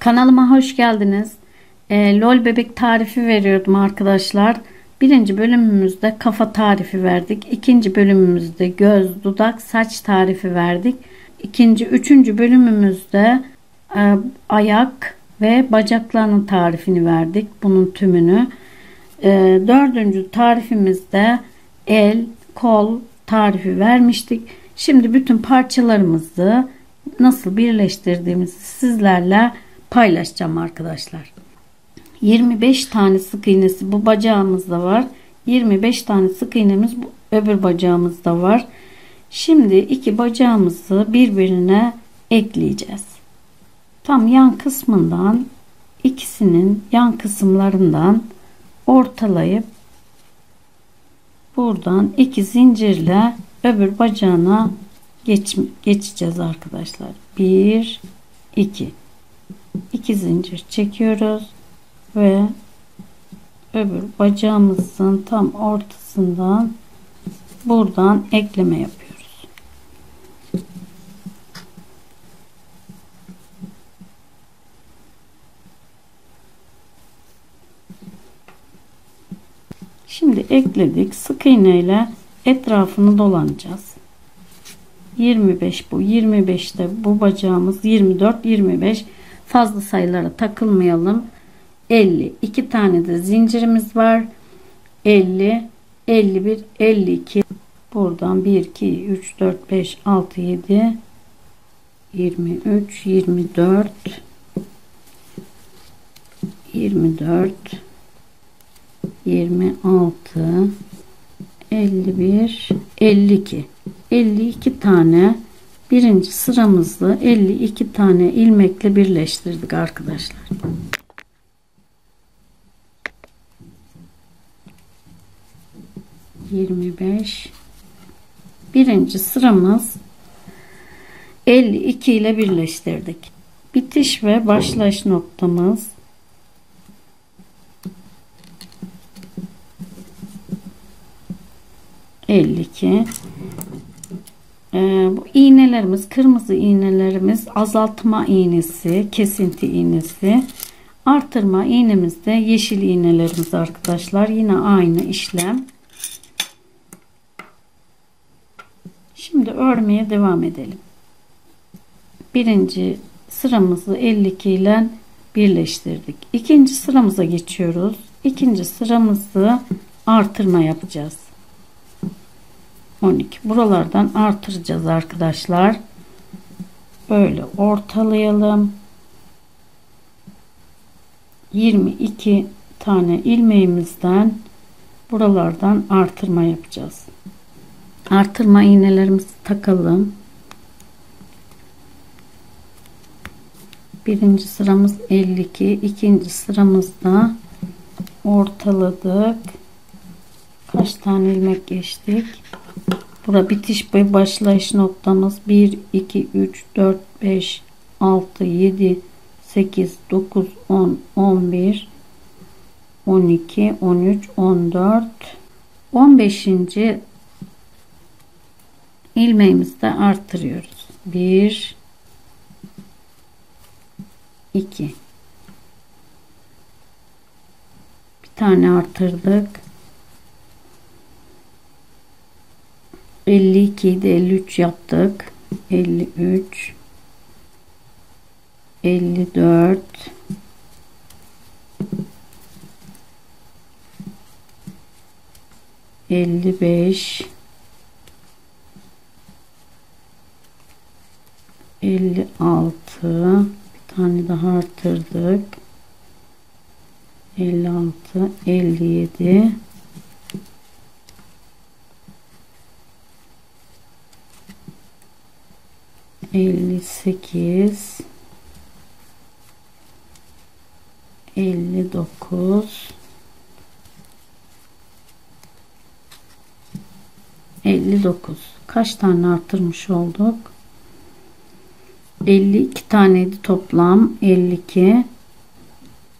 Kanalıma hoş geldiniz. LOL bebek tarifi veriyordum arkadaşlar. Birinci bölümümüzde kafa tarifi verdik. İkinci bölümümüzde göz, dudak, saç tarifi verdik. Üçüncü bölümümüzde ayak ve bacaklarının tarifini verdik. Bunun tümünü. Dördüncü tarifimizde el, kol tarifi vermiştik. Şimdi bütün parçalarımızı nasıl birleştirdiğimizi sizlerle paylaşacağım arkadaşlar. 25 tane sık iğnesi bu bacağımızda var. 25 tane sık iğnemiz bu öbür bacağımızda var. Şimdi iki bacağımızı birbirine ekleyeceğiz. Tam yan kısmından, ikisinin yan kısımlarından ortalayıp buradan iki zincirle öbür bacağına geçeceğiz arkadaşlar. 1 2 zincir çekiyoruz ve öbür bacağımızın tam ortasından buradan ekleme yapıyoruz. Şimdi ekledik. Sık iğne ile etrafını dolanacağız. 25 bu. 25'te bu bacağımız 24, 25. Fazla sayılara takılmayalım. 50. 2 tane de zincirimiz var. 50, 51, 52. Buradan 1, 2, 3, 4, 5, 6, 7, 23, 24, 24, 26, 51, 52. 52 tane birinci sıramızda 52 tane ilmekle birleştirdik arkadaşlar. Birinci sıramız 52 ile birleştirdik. Bitiş ve başlangıç noktamız 52. Bu iğnelerimiz, kırmızı iğnelerimiz azaltma iğnesi, kesinti iğnesi. Artırma iğnemiz de yeşil iğnelerimiz arkadaşlar. Yine aynı işlem. Şimdi örmeye devam edelim. Birinci sıramızı 52 ile birleştirdik. İkinci sıramıza geçiyoruz. İkinci sıramızı artırma yapacağız. 12. Buralardan artıracağız arkadaşlar. Böyle ortalayalım. 22 tane ilmeğimizden buralardan artırma yapacağız. Artırma iğnelerimizi takalım. Birinci sıramız 52. İkinci sıramızda ortaladık. Kaç tane ilmek geçtik? Bura bitiş ve başlayış noktamız 1, 2, 3, 4, 5, 6, 7, 8, 9, 10, 11, 12, 13, 14, 15. ilmeğimizi de artırıyoruz. 1, 2. Bir tane artırdık. 52'yi de 53 yaptık. 53, 54, 55, 56. Bir tane daha artırdık. 56, 57, 58, 59, 59. Kaç tane artırmış olduk? 52 taneydi toplam. 52,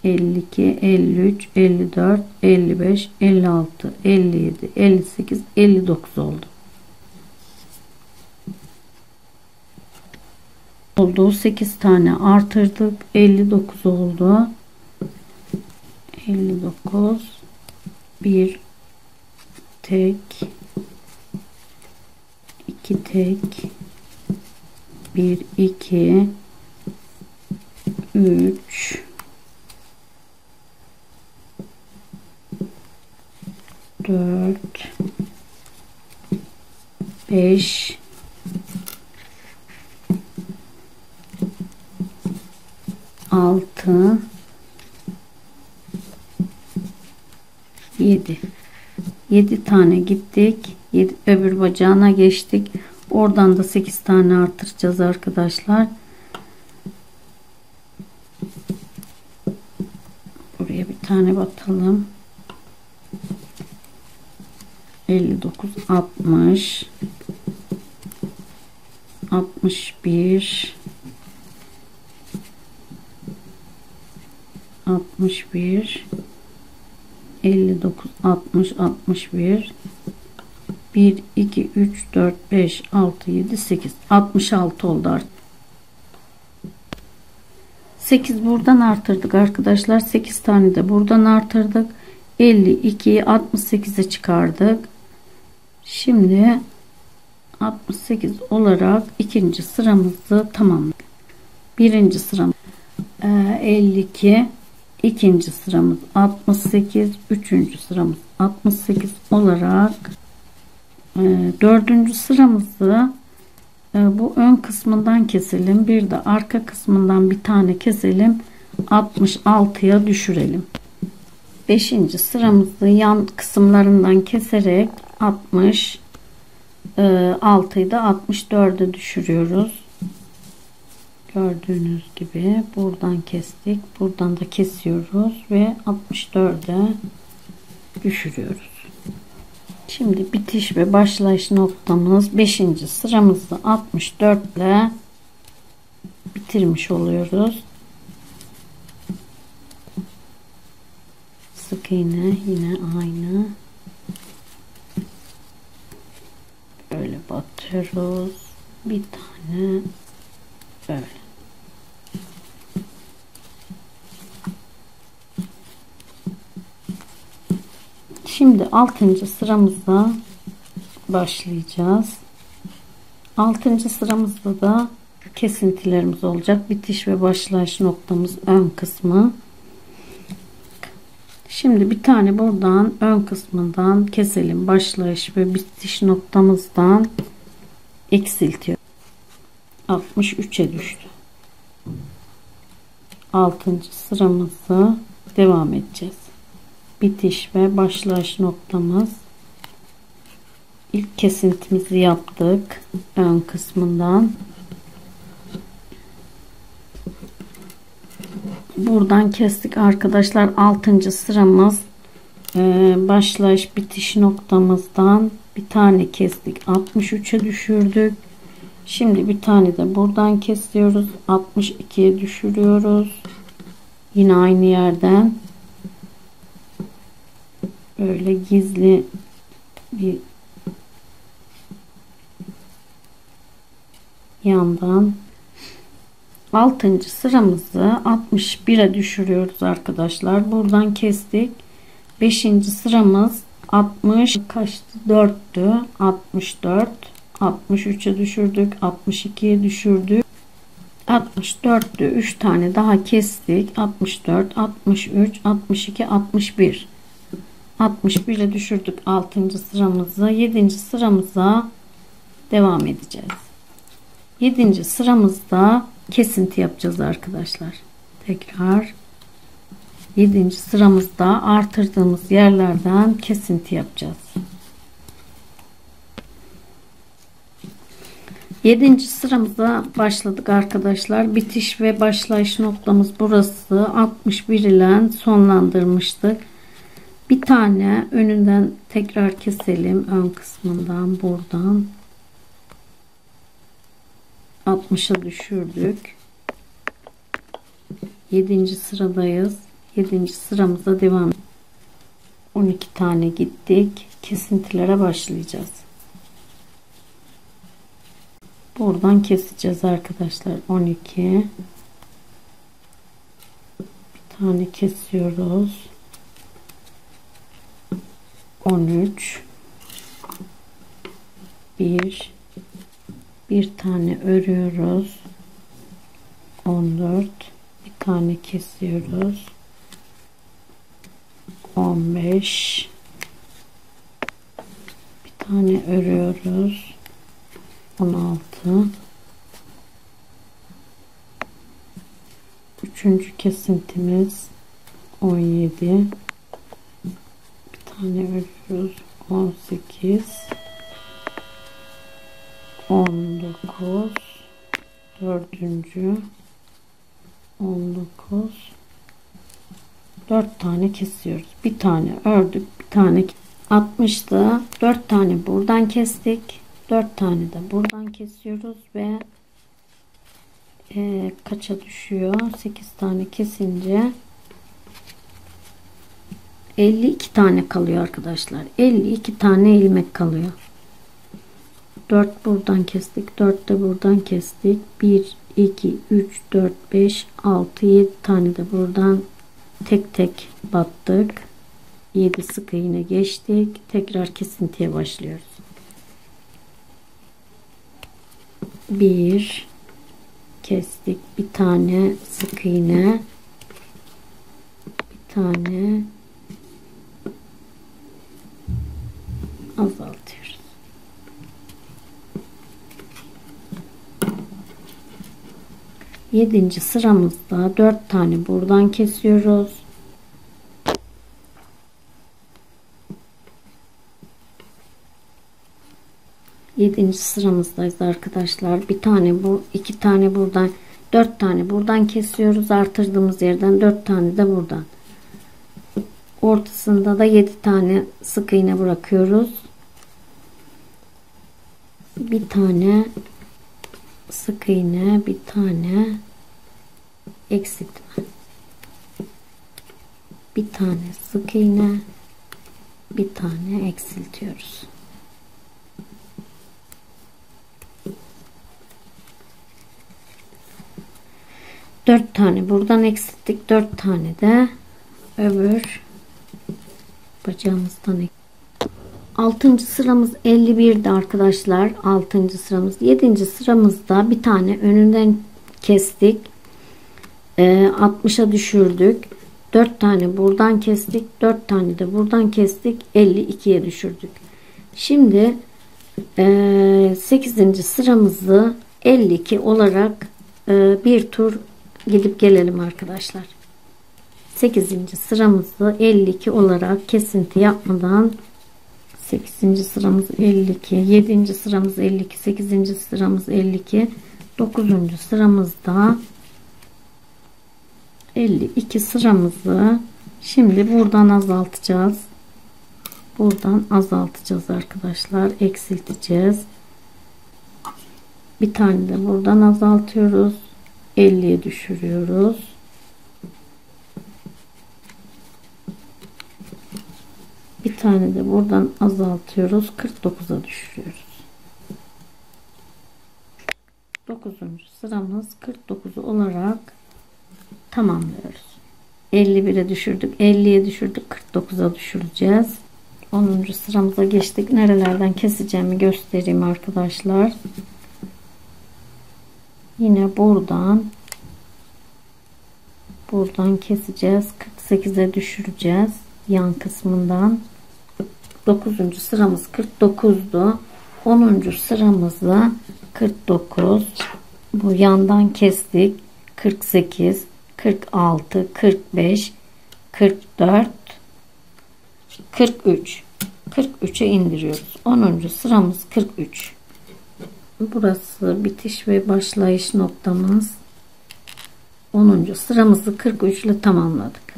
52, 53, 54, 55, 56, 57, 58, 59 oldu. oldu. 8 tane artırdık. 59 oldu. 59 bir tek, iki tek, bir, iki, 3, 4, 5, 6, 7. 7 tane gittik. Öbür bacağına geçtik. Oradan da 8 tane artıracağız arkadaşlar. Buraya bir tane batalım. 59, 60, 61, 61, 59, 60, 61, 1, 2, 3, 4, 5, 6, 7, 8, 66 oldu artık. 8 buradan artırdık arkadaşlar. 8 tane de buradan artırdık. 52'yi 68'e çıkardık. Şimdi 68 olarak ikinci sıramızı tamamladık. Birinci sıramız 52, ikinci sıramız 68, üçüncü sıramız 68 olarak dördüncü sıramızı bu ön kısmından keselim. Bir de arka kısmından bir tane keselim. 66'ya düşürelim. Beşinci sıramızı yan kısımlarından keserek 66'yı da 64'e düşürüyoruz. Gördüğünüz gibi buradan kestik. Buradan da kesiyoruz ve 64'e düşürüyoruz. Şimdi bitiş ve başlayış noktamız 5. sıramızı 64 ile bitirmiş oluyoruz. Sık iğne yine aynı. Böyle batıyoruz. Bir tane böyle. Şimdi 6. sıramıza başlayacağız. 6. sıramızda da kesintilerimiz olacak. Bitiş ve başlayış noktamız ön kısmı. Şimdi bir tane buradan ön kısmından keselim. Başlayış ve bitiş noktamızdan eksiltiyor. 63'e düştü. 6. sıramızı devam edeceğiz. Bitiş ve başlayış noktamız. İlk kesintimizi yaptık ön kısmından. Buradan kestik arkadaşlar. 6. sıramız başlayış bitiş noktamızdan bir tane kestik, 63'e düşürdük. Şimdi bir tane de buradan kesiyoruz, 62'ye düşürüyoruz. Yine aynı yerden böyle gizli bir yandan 6. sıramızı 61'e düşürüyoruz arkadaşlar. Buradan kestik. 5. sıramız 60 kaçtı? 4'tü. 64, 63'e düşürdük. 62'ye düşürdük. 64'tü. 3 tane daha kestik. 64, 63, 62, 61. 61'e düşürdük 6. sıramızı. 7. sıramıza devam edeceğiz. 7. sıramızda kesinti yapacağız arkadaşlar. Tekrar 7. sıramızda artırdığımız yerlerden kesinti yapacağız. 7. sıramıza başladık arkadaşlar. Bitiş ve başlayış noktamız burası. 61 ile sonlandırmıştık. Bir tane önünden tekrar keselim. Ön kısmından buradan 60'a düşürdük. 7. sıradayız. 7. sıramıza devam. 12 tane gittik. Kesintilere başlayacağız. buradan keseceğiz arkadaşlar. 12 bir tane kesiyoruz. 13 bir tane örüyoruz. 14 bir tane kesiyoruz. 15 bir tane örüyoruz. 16 üçüncü kesintimiz 17 bir tane örüyoruz. 18 19 dördüncü 19 4 tane kesiyoruz. Bir tane ördük, bir tane 60'da 4 tane buradan kestik. 4 tane de buradan kesiyoruz ve kaça düşüyor? 8 tane kesince 52 tane kalıyor arkadaşlar. 52 tane ilmek kalıyor. 4 buradan kestik. 4 de buradan kestik. 1 2 3 4 5 6 7 tane de buradan tek tek battık. 7 sık iğne geçtik. Tekrar kesintiye başlıyoruz. 1 kestik. Bir tane sık iğne. Bir tane azaltıyoruz. Yedinci sıramızda 4 tane buradan kesiyoruz. Yedinci sıramızdayız arkadaşlar. Bir tane bu, iki tane buradan, 4 tane buradan kesiyoruz. Artırdığımız yerden 4 tane de buradan. Ortasında da 7 tane sık iğne bırakıyoruz. Bir tane sık iğne, bir tane eksiltme. Bir tane sık iğne, bir tane eksiltiyoruz. Dört tane buradan eksilttik. 4 tane de öbür bacağımızdan eksilttik. 6. sıramız 51'de arkadaşlar. 6. sıramız. 7. sıramızda bir tane önünden kestik. 60'a düşürdük. 4 tane buradan kestik. 4 tane de buradan kestik. 52'ye düşürdük. Şimdi 8. sıramızı 52 olarak bir tur gidip gelelim arkadaşlar. 8. sıramızı 52 olarak kesinti yapmadan 8. sıramız 52, 7. sıramız 52, 8. sıramız 52, 9. sıramızda 52 sıramızı şimdi buradan azaltacağız. Buradan azaltacağız arkadaşlar. Eksilteceğiz. Bir tane de buradan azaltıyoruz. 50'ye düşürüyoruz. Bir tane de buradan azaltıyoruz. 49'a düşürüyoruz. 9. sıramız 49 olarak tamamlıyoruz. 51'e düşürdük. 50'ye düşürdük. 49'a düşüreceğiz. 10. sıramıza geçtik. Nerelerden keseceğimi göstereyim arkadaşlar. Yine buradan keseceğiz. 48'e düşüreceğiz. Yan kısmından. 9. sıramız 49'du. 10. sıramızı 49. Bu yandan kestik. 48, 46, 45, 44, 43. 43'e indiriyoruz. 10. sıramız 43. Burası bitiş ve başlayış noktamız. 10. sıramızı 43 ile tamamladık.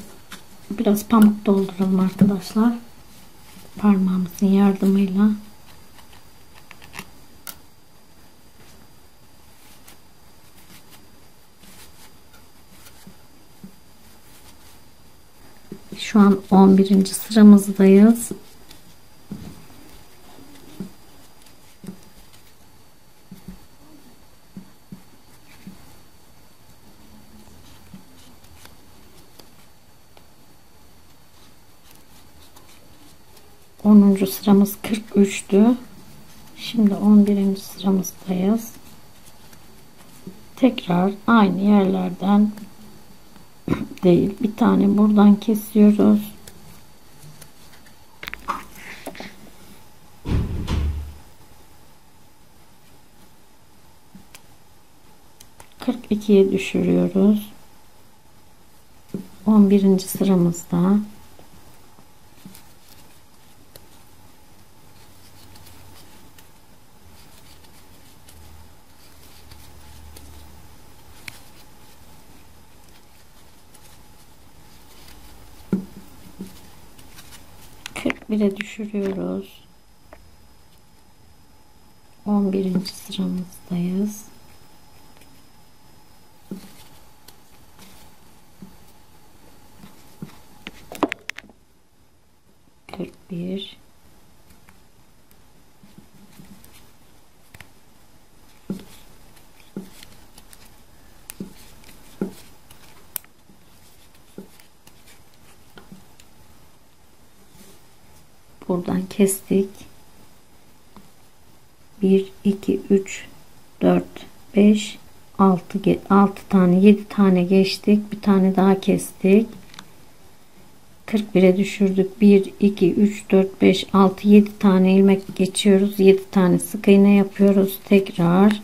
Biraz pamuk dolduralım arkadaşlar. Parmağımızın yardımıyla. Şu an 11. sıramızdayız. 10. sıramız 43'tü. Şimdi 11. sıramızdayız. Tekrar aynı yerlerden değil, bir tane buradan kesiyoruz. Kırk ikiye düşürüyoruz. 11. sıramızda bire düşürüyoruz. 11. sıramızdayız. Kırk bir. Buradan kestik. 1 2 3 4 5 6 tane 7 tane geçtik. Bir tane daha kestik. 41'e düşürdük. 1 2 3 4 5 6 7 tane ilmek geçiyoruz. 7 tane sık iğne yapıyoruz. Tekrar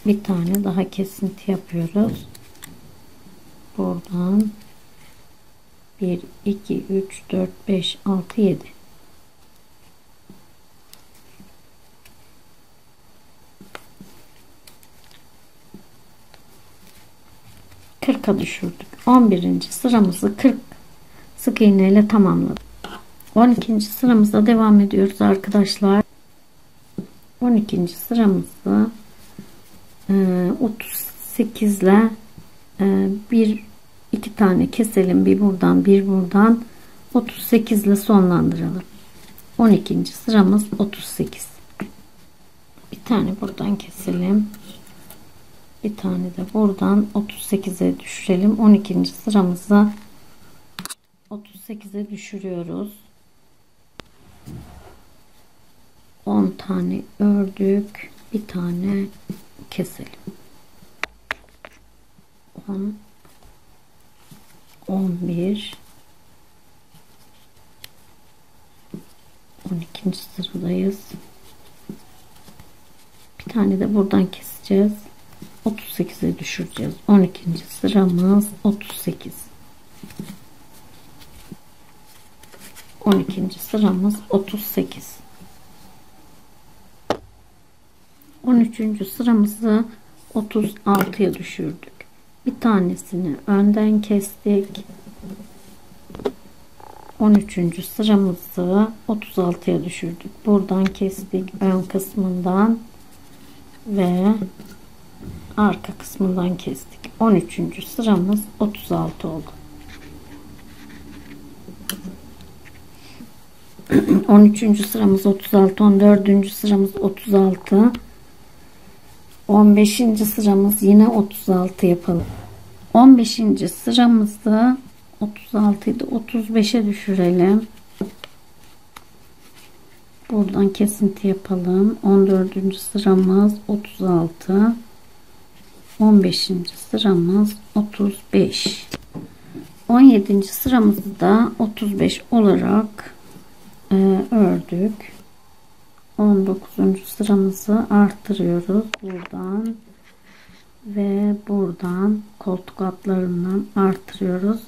bir tane daha kesinti yapıyoruz. Buradan 1 2 3 4 5 6 7. Kırka düşürdük. 11. sıramızı 40 sık iğne ile tamamladık. 12. sıramızda devam ediyoruz arkadaşlar. 12. sıramızda 38 ile bir iki tane keselim, bir buradan bir buradan, 38 ile sonlandıralım. 12. sıramız 38. Bir tane buradan keselim, bir tane de buradan 38'e düşürelim. 12. sıramızda 38'e düşürüyoruz. 10 tane ördük, bir tane keselim. 10 11 12. sıradayız. Bir tane de buradan keseceğiz. 38'e düşüreceğiz. 12. sıramız 38. 12. sıramız 38. 13. sıramızı 36'ya düşürdük. Bir tanesini önden kestik. 13. sıramızı 36'ya düşürdük. Buradan kestik ön kısmından ve arka kısmından kestik. 13. sıramız 36 oldu. 13. sıramız 36, 14. sıramız 36, 15. sıramız yine 36 yapalım. 15. sıramızda 36 idi, 35'e düşürelim. Buradan kesinti yapalım. 14. sıramız 36, 15. sıramız 35, 17. sıramızı da 35 olarak ördük. 19. sıramızı arttırıyoruz buradan ve buradan koltuk altlarından arttırıyoruz.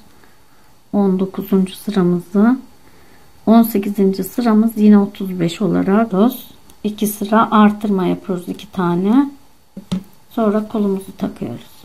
19. sıramızı 18. sıramız yine 35 olarak 2 sıra artırma yapıyoruz, 2 tane. Sonra kolumuzu takıyoruz.